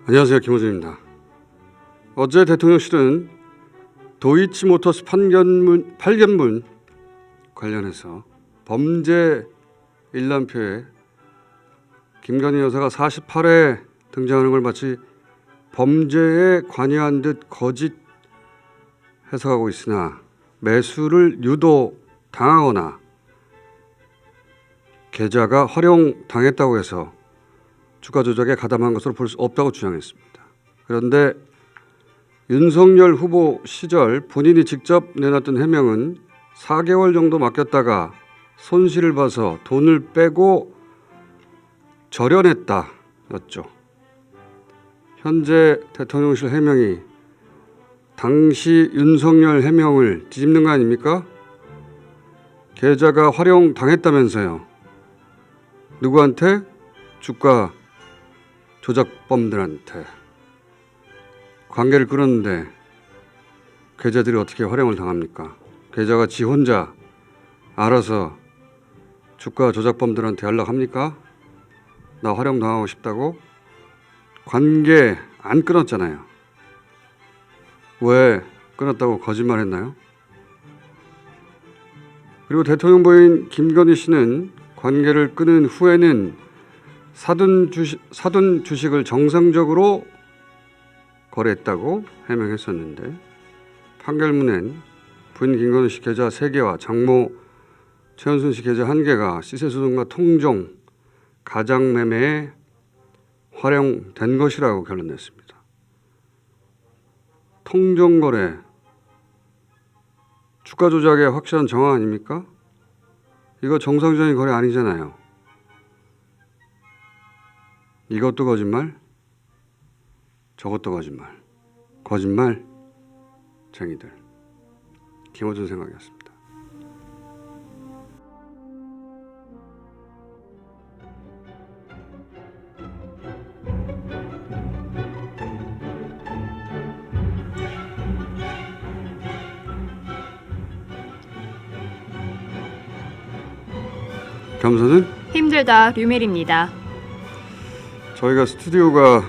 안녕하세요, 김호준입니다. 어제 대통령실은 도이치모터스 판결문 관련해서 범죄 일람표에 김건희 여사가 48회 등장하는 걸 마치 범죄에 관여한 듯 거짓 해석하고 있으나 매수를 유도당하거나 계좌가 활용당했다고 해서 주가 조작에 가담한 것으로 볼 수 없다고 주장했습니다. 그런데 윤석열 후보 시절 본인이 직접 내놨던 해명은 4개월 정도 맡겼다가 손실을 봐서 돈을 빼고 절연했다였죠. 현재 대통령실 해명이 당시 윤석열 해명을 뒤집는 거 아닙니까? 계좌가 활용당했다면서요. 누구한테? 주가 조작범들한테. 관계를 끊었는데 계좌들이 어떻게 활용을 당합니까? 계좌가 지 혼자 알아서 주가 조작범들한테 연락합니까? 나 활용당하고 싶다고? 관계 안 끊었잖아요. 왜 끊었다고 거짓말했나요? 그리고 대통령 부인 김건희 씨는 관계를 끊은 후에는 사둔 주식을 정상적으로 거래했다고 해명했었는데 판결문엔 부인 김건희 씨 계좌 3개와 장모 최은순 씨 계좌 1개가 시세소송과 통정, 가장매매에 활용된 것이라고 결론냈습니다. 통정거래, 주가 조작의 확실한 정황 아닙니까? 이거 정상적인 거래 아니잖아요. 이것도 거짓말, 저것도 거짓말. 거짓말쟁이들. 김호준 생각이었습니다. 겸손은 힘들다 류멜입니다. 저희가 스튜디오가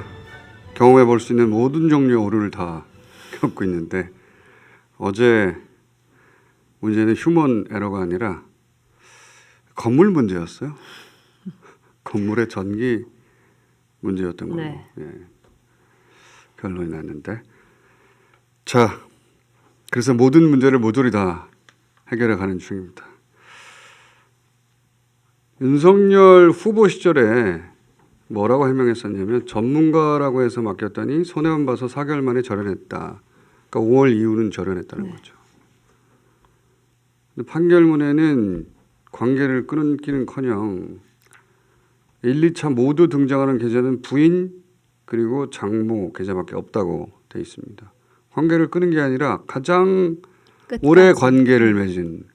경험해 볼 수 있는 모든 종류의 오류를 다 겪고 있는데 어제 문제는 휴먼 에러가 아니라 건물 문제였어요. 건물의 전기 문제였던 걸로 네. 결론이 났는데 자, 그래서 모든 문제를 모조리 다 해결해 가는 중입니다. 윤석열 후보 시절에 뭐라고 해명했었냐면 전문가라고 해서 맡겼더니 손해만 봐서 4개월 만에 절연했다. 그러니까 5월 이후는 절연했다는 거죠. 근데 판결문에는 관계를 끊기는커녕 1, 2차 모두 등장하는 계좌는 부인 그리고 장모 계좌밖에 없다고 돼 있습니다. 관계를 끊은 게 아니라 가장 오래 관계를 맺은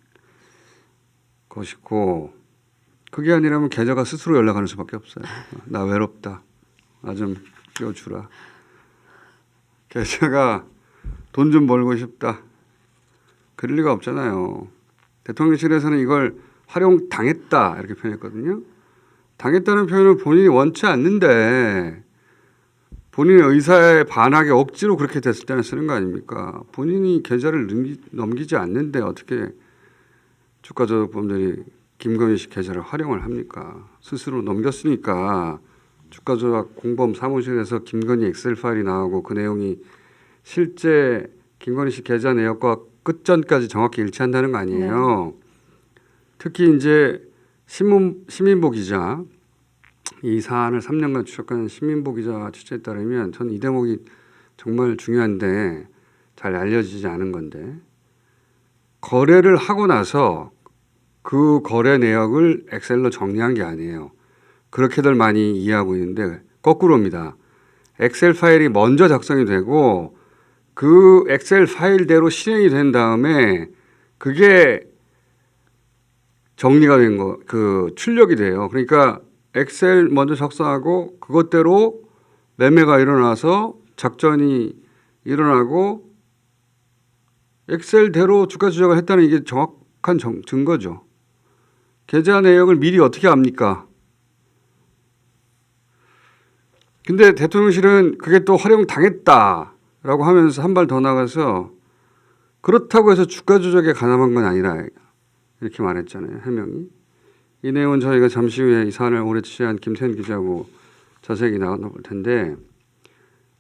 것이고 그게 아니라면 계좌가 스스로 연락하는 수밖에 없어요. 나 외롭다. 나 좀 끼워주라. 계좌가 돈 좀 벌고 싶다. 그럴 리가 없잖아요. 대통령실에서는 이걸 활용당했다 이렇게 표현했거든요. 당했다는 표현을 본인이 원치 않는데 본인의 의사에 반하게 억지로 그렇게 됐을 때는 쓰는 거 아닙니까? 본인이 계좌를 넘기지 않는데 어떻게 주가 조작범들이 김건희 씨 계좌를 활용을 합니까? 스스로 넘겼으니까 주가 조작 공범 사무실에서 김건희 엑셀 파일이 나오고 그 내용이 실제 김건희 씨 계좌 내역과 끝전까지 정확히 일치한다는 거 아니에요. 특히 이제 시민보 기자 이 사안을 3년간 추적한 시민보 기자 취재에 따르면 저는 이 대목이 정말 중요한데 잘 알려지지 않은 건데 거래를 하고 나서 그 거래 내역을 엑셀로 정리한 게 아니에요. 그렇게들 많이 이해하고 있는데 거꾸로입니다. 엑셀 파일이 먼저 작성이 되고 그 엑셀 파일대로 실행이 된 다음에 그게 정리가 된 거, 그 출력이 돼요. 그러니까 엑셀 먼저 작성하고 그것대로 매매가 일어나서 작전이 일어나고 엑셀대로 주가 조작을 했다는 이게 정확한 증거죠. 계좌 내역을 미리 어떻게 압니까? 근데 대통령실은 그게 또 활용당했다라고 하면서 한 발 더 나가서 그렇다고 해서 주가 조작에 가담한 건 아니라 이렇게 말했잖아요. 해명이. 이 내용은 저희가 잠시 후에 이 사안을 오래 취재한 김태현 기자하고 자세히 나눠볼 텐데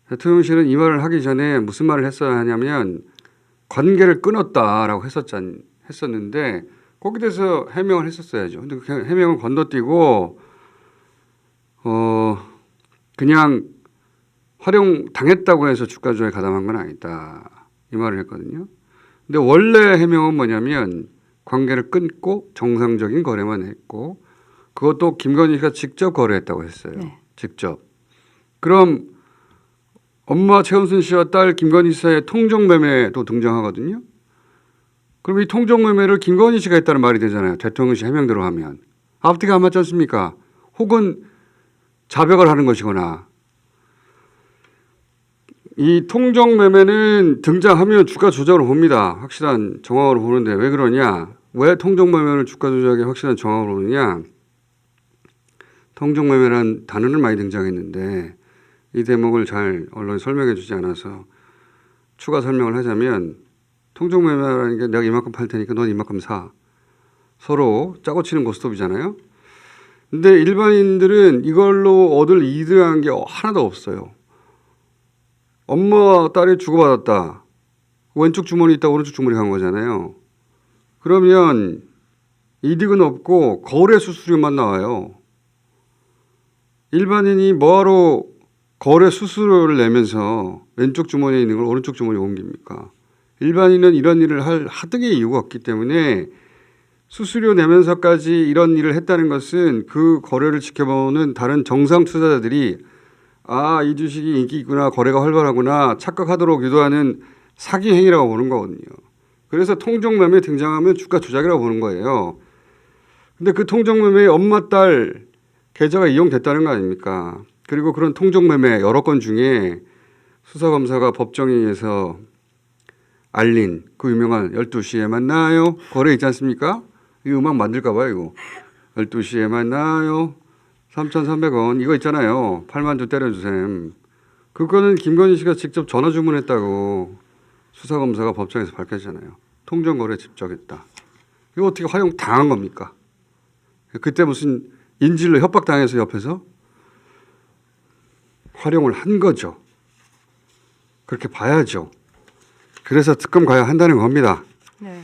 대통령실은 이 말을 하기 전에 무슨 말을 했어야 하냐면 관계를 끊었다라고 했었는데 거기에 대해서 해명을 했었어야죠. 근데 그 해명을 건너뛰고 그냥 활용당했다고 해서 주가 조작에 가담한 건 아니다. 이 말을 했거든요. 근데 원래 해명은 뭐냐면 관계를 끊고 정상적인 거래만 했고 그것도 김건희 씨가 직접 거래했다고 했어요. 네. 직접. 그럼 엄마 최은순 씨와 딸 김건희 씨의 통정매매도 등장하거든요. 그럼 이 통정매매를 김건희 씨가 했다는 말이 되잖아요. 대통령실 해명대로 하면. 앞뒤가 안 맞지 않습니까? 혹은 자백을 하는 것이거나. 이 통정매매는 등장하면 주가 조작으로 봅니다. 확실한 정황으로 보는데 왜 그러냐? 왜 통정매매를 주가 조작의 확실한 정황으로 보느냐? 통정매매라는 단어는 많이 등장했는데 이 대목을 잘 언론에 설명해 주지 않아서 추가 설명을 하자면 통정매매라는 게 내가 이만큼 팔 테니까 넌 이만큼 사. 서로 짜고 치는 고스톱이잖아요. 근데 일반인들은 이걸로 얻을 이득한 게 하나도 없어요. 엄마와 딸이 주고받았다. 왼쪽 주머니 있다 오른쪽 주머니 간 거잖아요. 그러면 이득은 없고 거래 수수료만 나와요. 일반인이 뭐하러 거래 수수료를 내면서 왼쪽 주머니에 있는 걸 오른쪽 주머니에 옮깁니까? 일반인은 이런 일을 할 하등의 이유가 없기 때문에 수수료 내면서까지 이런 일을 했다는 것은 그 거래를 지켜보는 다른 정상 투자자들이 아, 이 주식이 인기 있구나, 거래가 활발하구나 착각하도록 유도하는 사기 행위라고 보는 거거든요. 그래서 통정매매 등장하면 주가 조작이라고 보는 거예요. 근데 그 통정매매에 엄마, 딸 계좌가 이용됐다는 거 아닙니까? 그리고 그런 통정매매 여러 건 중에 수사검사가 법정에 의해서 알린 그 유명한 12시에 만나요. 거래 있지 않습니까? 이 음악 만들까 봐요. 이거. 12시에 만나요. 3,300원 이거 있잖아요. 8만 주 때려주셈. 그거는 김건희 씨가 직접 전화 주문했다고 수사검사가 법정에서 밝혔잖아요. 통정거래 직접 했다. 이거 어떻게 활용 당한 겁니까? 그때 무슨 인질로 협박당해서 옆에서 활용을 한 거죠. 그렇게 봐야죠. 그래서 특검 가야 한다는 겁니다. 네.